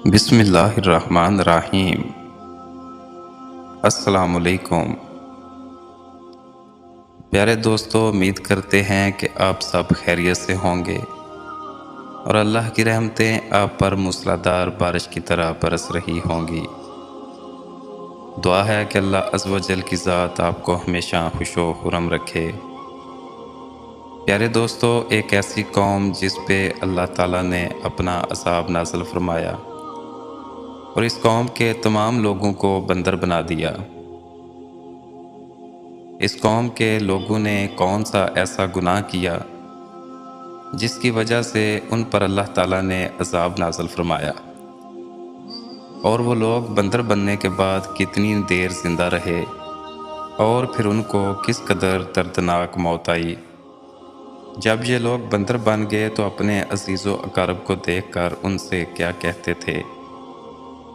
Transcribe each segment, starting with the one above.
بسم اللہ الرحمن الرحیم۔ السلام علیکم پیارے دوستو، امید کرتے ہیں کہ آپ سب خیریت سے ہوں گے اور اللہ کی رحمتیں آپ پر موسلادھار بارش کی طرح برس رہی ہوں گی۔ دعا ہے کہ اللہ عز و جل کی ذات آپ کو ہمیشہ خوش و خرم رکھے۔ پیارے دوستو، ایک ایسی قوم جس پہ اللہ تعالیٰ نے اپنا عذاب نازل فرمایا اور اس قوم کے تمام لوگوں کو بندر بنا دیا۔ اس قوم کے لوگوں نے کون سا ایسا گناہ کیا جس کی وجہ سے ان پر اللہ تعالیٰ نے عذاب نازل فرمایا، اور وہ لوگ بندر بننے کے بعد کتنی دیر زندہ رہے اور پھر ان کو کس قدر دردناک موت آئی۔ جب یہ لوگ بندر بن گئے تو اپنے عزیز و اقارب کو دیکھ کر ان سے کیا کہتے تھے،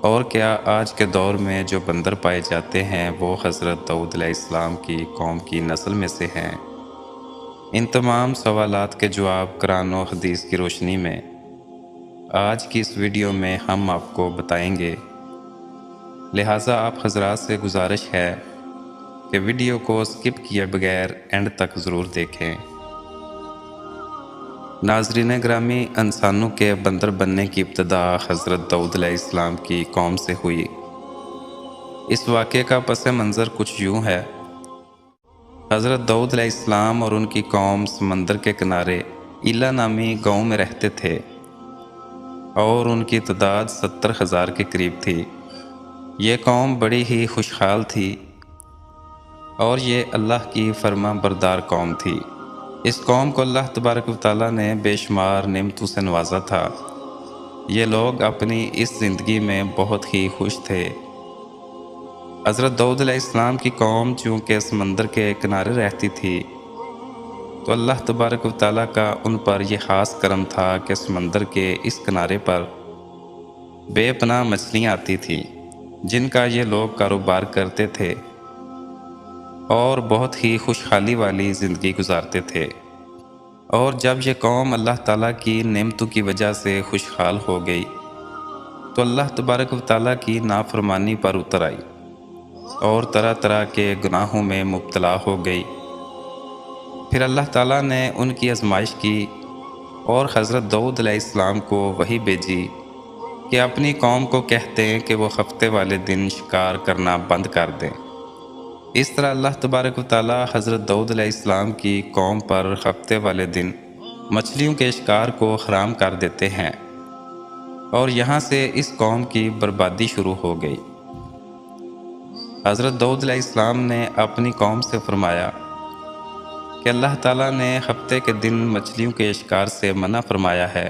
اور کیا آج کے دور میں جو بندر پائے جاتے ہیں وہ حضرت داؤد علیہ السلام کی قوم کی نسل میں سے ہیں؟ ان تمام سوالات کے جواب قرآن و حدیث کی روشنی میں آج کی اس ویڈیو میں ہم آپ کو بتائیں گے، لہٰذا آپ حضرات سے گزارش ہے کہ ویڈیو کو سکپ کیے بغیر اینڈ تک ضرور دیکھیں۔ ناظرین گرامی، انسانوں کے بندر بننے کی ابتدا حضرت داؤد علیہ السلام کی قوم سے ہوئی۔ اس واقعے کا پس منظر کچھ یوں ہے۔ حضرت داؤد علیہ السلام اور ان کی قوم سمندر کے کنارے ایلا نامی گاؤں میں رہتے تھے اور ان کی تعداد 70,000 کے قریب تھی۔ یہ قوم بڑی ہی خوشحال تھی اور یہ اللہ کی فرما بردار قوم تھی۔ اس قوم کو اللہ تبارک و تعالیٰ نے بے شمار نعمتوں سے نوازا تھا۔ یہ لوگ اپنی اس زندگی میں بہت ہی خوش تھے۔ حضرت داؤد علیہ السلام کی قوم چونکہ سمندر کے کنارے رہتی تھی تو اللہ تبارک و تعالیٰ کا ان پر یہ خاص کرم تھا کہ سمندر کے اس کنارے پر بے پناہ مچھلیاں آتی تھیں جن کا یہ لوگ کاروبار کرتے تھے اور بہت ہی خوشحالی والی زندگی گزارتے تھے۔ اور جب یہ قوم اللہ تعالیٰ کی نعمتوں کی وجہ سے خوشحال ہو گئی تو اللہ تبارک و تعالیٰ کی نافرمانی پر اتر آئی اور طرح طرح کے گناہوں میں مبتلا ہو گئی۔ پھر اللہ تعالیٰ نے ان کی آزمائش کی اور حضرت داؤد علیہ السلام کو وحی بھیجی کہ اپنی قوم کو کہتے ہیں کہ وہ ہفتے والے دن شکار کرنا بند کر دیں۔ اس طرح اللہ تبارک و تعالیٰ حضرت داؤد علیہ السلام کی قوم پر ہفتے والے دن مچھلیوں کے شکار کو حرام کر دیتے ہیں، اور یہاں سے اس قوم کی بربادی شروع ہو گئی۔ حضرت داؤد علیہ السلام نے اپنی قوم سے فرمایا کہ اللہ تعالیٰ نے ہفتے کے دن مچھلیوں کے شکار سے منع فرمایا ہے،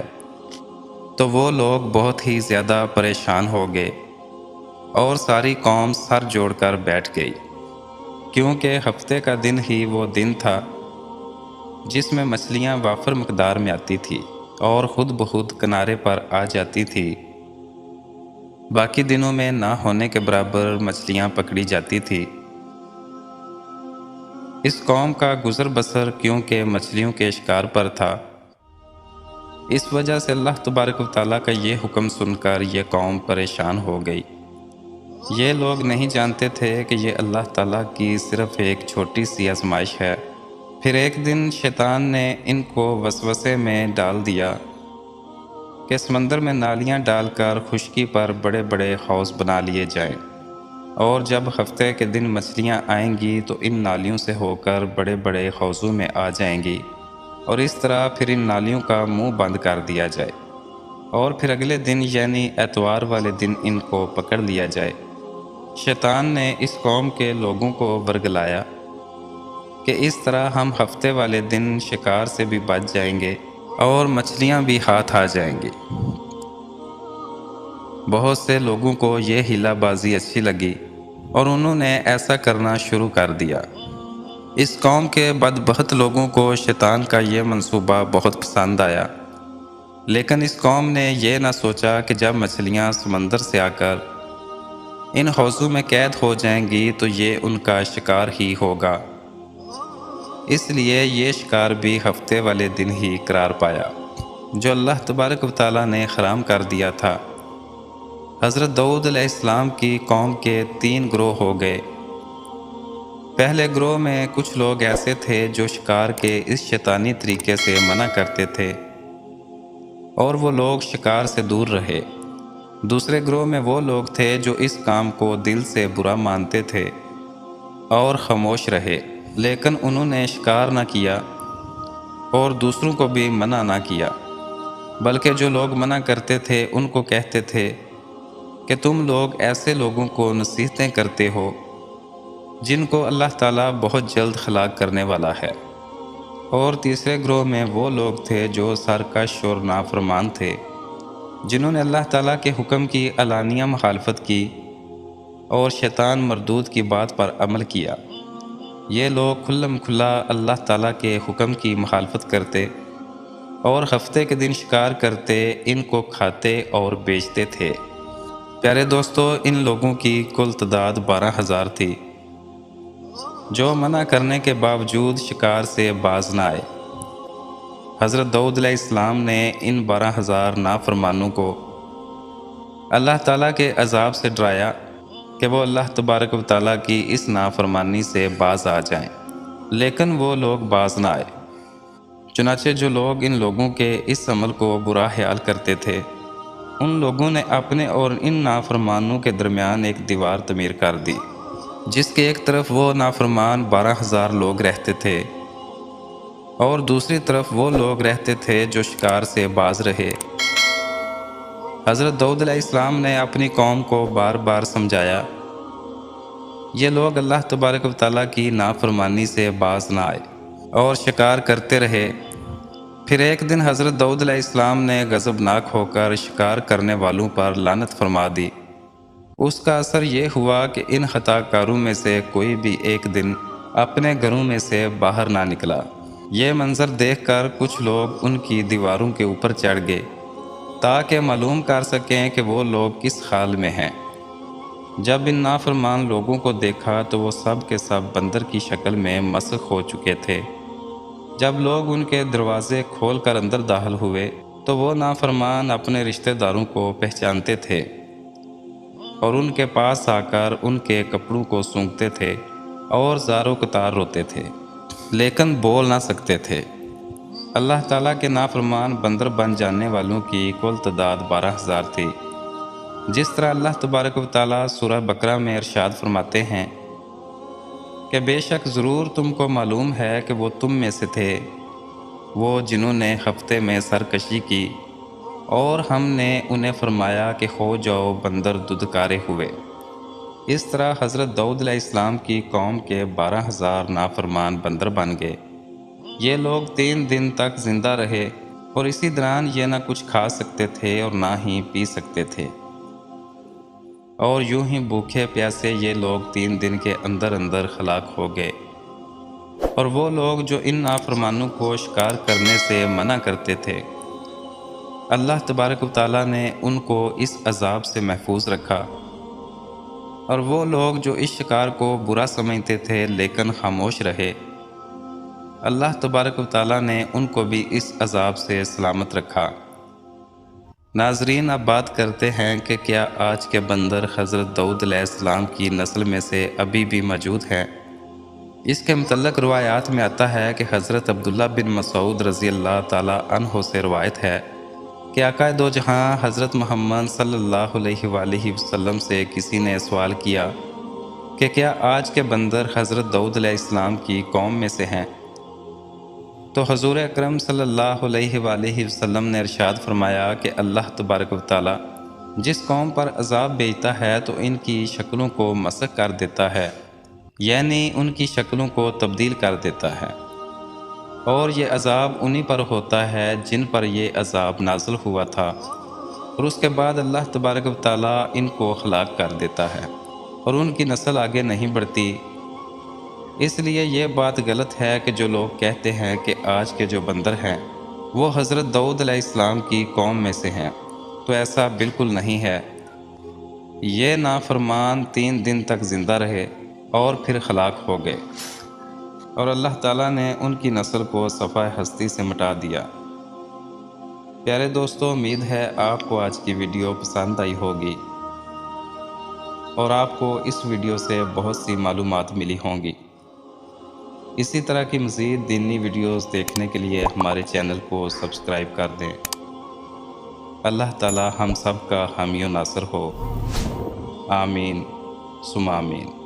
تو وہ لوگ بہت ہی زیادہ پریشان ہو گئے اور ساری قوم سر جوڑ کر بیٹھ گئی، کیونکہ ہفتے کا دن ہی وہ دن تھا جس میں مچھلیاں وافر مقدار میں آتی تھی اور خود بخود کنارے پر آ جاتی تھی۔ باقی دنوں میں نہ ہونے کے برابر مچھلیاں پکڑی جاتی تھی۔ اس قوم کا گزر بسر کیونکہ مچھلیوں کے شکار پر تھا، اس وجہ سے اللہ تبارک و تعالیٰ کا یہ حکم سن کر یہ قوم پریشان ہو گئی۔ یہ لوگ نہیں جانتے تھے کہ یہ اللہ تعالیٰ کی صرف ایک چھوٹی سی آزمائش ہے۔ پھر ایک دن شیطان نے ان کو وسوسے میں ڈال دیا کہ سمندر میں نالیاں ڈال کر خشکی پر بڑے بڑے حوض بنا لیے جائیں، اور جب ہفتے کے دن مچھلیاں آئیں گی تو ان نالیوں سے ہو کر بڑے بڑے حوضوں میں آ جائیں گی، اور اس طرح پھر ان نالیوں کا منہ بند کر دیا جائے، اور پھر اگلے دن یعنی اتوار والے دن ان کو پکڑ لیا جائے۔ شیطان نے اس قوم کے لوگوں کو ورگلایا کہ اس طرح ہم ہفتے والے دن شکار سے بھی بچ جائیں گے اور مچھلیاں بھی ہاتھ آ جائیں گی۔ بہت سے لوگوں کو یہ ہیلا بازی اچھی لگی اور انہوں نے ایسا کرنا شروع کر دیا۔ اس قوم کے بدبخت لوگوں کو شیطان کا یہ منصوبہ بہت پسند آیا، لیکن اس قوم نے یہ نہ سوچا کہ جب مچھلیاں سمندر سے آ کر ان حوضوں میں قید ہو جائیں گی تو یہ ان کا شکار ہی ہوگا، اس لیے یہ شکار بھی ہفتے والے دن ہی قرار پایا جو اللہ تبارک و تعالیٰ نے حرام کر دیا تھا۔ حضرت داؤد علیہ السلام کی قوم کے 3 گروہ ہو گئے۔ پہلے گروہ میں کچھ لوگ ایسے تھے جو شکار کے اس شیطانی طریقے سے منع کرتے تھے اور وہ لوگ شکار سے دور رہے۔ دوسرے گروہ میں وہ لوگ تھے جو اس کام کو دل سے برا مانتے تھے اور خاموش رہے، لیکن انہوں نے شکار نہ کیا اور دوسروں کو بھی منع نہ کیا، بلکہ جو لوگ منع کرتے تھے ان کو کہتے تھے کہ تم لوگ ایسے لوگوں کو نصیحتیں کرتے ہو جن کو اللہ تعالیٰ بہت جلد ہلاک کرنے والا ہے۔ اور تیسرے گروہ میں وہ لوگ تھے جو سرکش اور نافرمان تھے، جنہوں نے اللہ تعالیٰ کے حکم کی علانیہ مخالفت کی اور شیطان مردود کی بات پر عمل کیا۔ یہ لوگ کھلم کھلا اللہ تعالیٰ کے حکم کی مخالفت کرتے اور ہفتے کے دن شکار کرتے، ان کو کھاتے اور بیچتے تھے۔ پیارے دوستو، ان لوگوں کی کل تعداد 12,000 تھی، جو منع کرنے کے باوجود شکار سے باز نہ آئے۔ حضرت داؤد علیہ السلام نے ان 12,000 نافرمانوں کو اللہ تعالیٰ کے عذاب سے ڈرایا کہ وہ اللہ تبارک و تعالیٰ کی اس نافرمانی سے باز آ جائیں، لیکن وہ لوگ باز نہ آئے۔ چنانچہ جو لوگ ان لوگوں کے اس عمل کو برا خیال کرتے تھے، ان لوگوں نے اپنے اور ان نافرمانوں کے درمیان ایک دیوار تعمیر کر دی، جس کے ایک طرف وہ نافرمان 12,000 لوگ رہتے تھے اور دوسری طرف وہ لوگ رہتے تھے جو شکار سے باز رہے۔ حضرت داؤد علیہ السلام نے اپنی قوم کو بار بار سمجھایا، یہ لوگ اللہ تبارک و تعالیٰ کی نافرمانی سے باز نہ آئے اور شکار کرتے رہے۔ پھر ایک دن حضرت داؤد علیہ السلام نے غضبناک ہو کر شکار کرنے والوں پر لعنت فرما دی۔ اس کا اثر یہ ہوا کہ ان خطا کاروں میں سے کوئی بھی ایک دن اپنے گھروں میں سے باہر نہ نکلا۔ یہ منظر دیکھ کر کچھ لوگ ان کی دیواروں کے اوپر چڑھ گئے تاکہ معلوم کر سکیں کہ وہ لوگ کس حال میں ہیں۔ جب ان نافرمان لوگوں کو دیکھا تو وہ سب کے سب بندر کی شکل میں مسخ ہو چکے تھے۔ جب لوگ ان کے دروازے کھول کر اندر داخل ہوئے تو وہ نافرمان اپنے رشتہ داروں کو پہچانتے تھے اور ان کے پاس آ کر ان کے کپڑوں کو سونگھتے تھے اور زاروں قطار روتے تھے، لیکن بول نہ سکتے تھے۔ اللہ تعالیٰ کے نافرمان بندر بن جانے والوں کی کل تعداد 12,000 تھی۔ جس طرح اللہ تبارک و تعالیٰ سورہ بقرہ میں ارشاد فرماتے ہیں کہ بے شک ضرور تم کو معلوم ہے کہ وہ تم میں سے تھے، وہ جنہوں نے ہفتے میں سرکشی کی، اور ہم نے انہیں فرمایا کہ ہو جاؤ بندر ددکارے ہوئے۔ اس طرح حضرت داؤد علیہ السلام کی قوم کے 12,000 نافرمان بندر بن گئے۔ یہ لوگ 3 دن تک زندہ رہے اور اسی دوران یہ نہ کچھ کھا سکتے تھے اور نہ ہی پی سکتے تھے، اور یوں ہی بھوکے پیاسے یہ لوگ 3 دن کے اندر اندر ہلاک ہو گئے۔ اور وہ لوگ جو ان نافرمانوں کو شکار کرنے سے منع کرتے تھے، اللہ تبارک و تعالیٰ نے ان کو اس عذاب سے محفوظ رکھا، اور وہ لوگ جو اس شکار کو برا سمجھتے تھے لیکن خاموش رہے، اللہ تبارک و تعالیٰ نے ان کو بھی اس عذاب سے سلامت رکھا۔ ناظرین، اب بات کرتے ہیں کہ کیا آج کے بندر حضرت داؤد علیہ السلام کی نسل میں سے ابھی بھی موجود ہیں؟ اس کے متعلق روایات میں آتا ہے کہ حضرت عبداللہ بن مسعود رضی اللہ تعالیٰ عنہ سے روایت ہے کہ آقا دو جہاں حضرت محمد صلی اللہ علیہ وآلہ وسلم سے کسی نے سوال کیا کہ کیا آج کے بندر حضرت داؤد علیہ السلام کی قوم میں سے ہیں؟ تو حضور اکرم صلی اللہ علیہ وآلہ وسلم نے ارشاد فرمایا کہ اللہ تبارک و تعالیٰ جس قوم پر عذاب بھیجتا ہے تو ان کی شکلوں کو مسخ کر دیتا ہے، یعنی ان کی شکلوں کو تبدیل کر دیتا ہے، اور یہ عذاب انہی پر ہوتا ہے جن پر یہ عذاب نازل ہوا تھا، اور اس کے بعد اللہ تبارک و تعالیٰ ان کو ہلاک کر دیتا ہے اور ان کی نسل آگے نہیں بڑھتی۔ اس لیے یہ بات غلط ہے کہ جو لوگ کہتے ہیں کہ آج کے جو بندر ہیں وہ حضرت داؤد علیہ السلام کی قوم میں سے ہیں، تو ایسا بالکل نہیں ہے۔ یہ نافرمان 3 دن تک زندہ رہے اور پھر ہلاک ہو گئے، اور اللہ تعالیٰ نے ان کی نسل کو صفحہ ہستی سے مٹا دیا۔ پیارے دوستو، امید ہے آپ کو آج کی ویڈیو پسند آئی ہوگی۔ اور آپ کو اس ویڈیو سے بہت سی معلومات ملی ہوں گی۔ اسی طرح کی مزید دینی ویڈیوز دیکھنے کے لیے ہمارے چینل کو سبسکرائب کر دیں۔ اللہ تعالی ہم سب کا حامی و ناصر ہو، آمین ثم آمین۔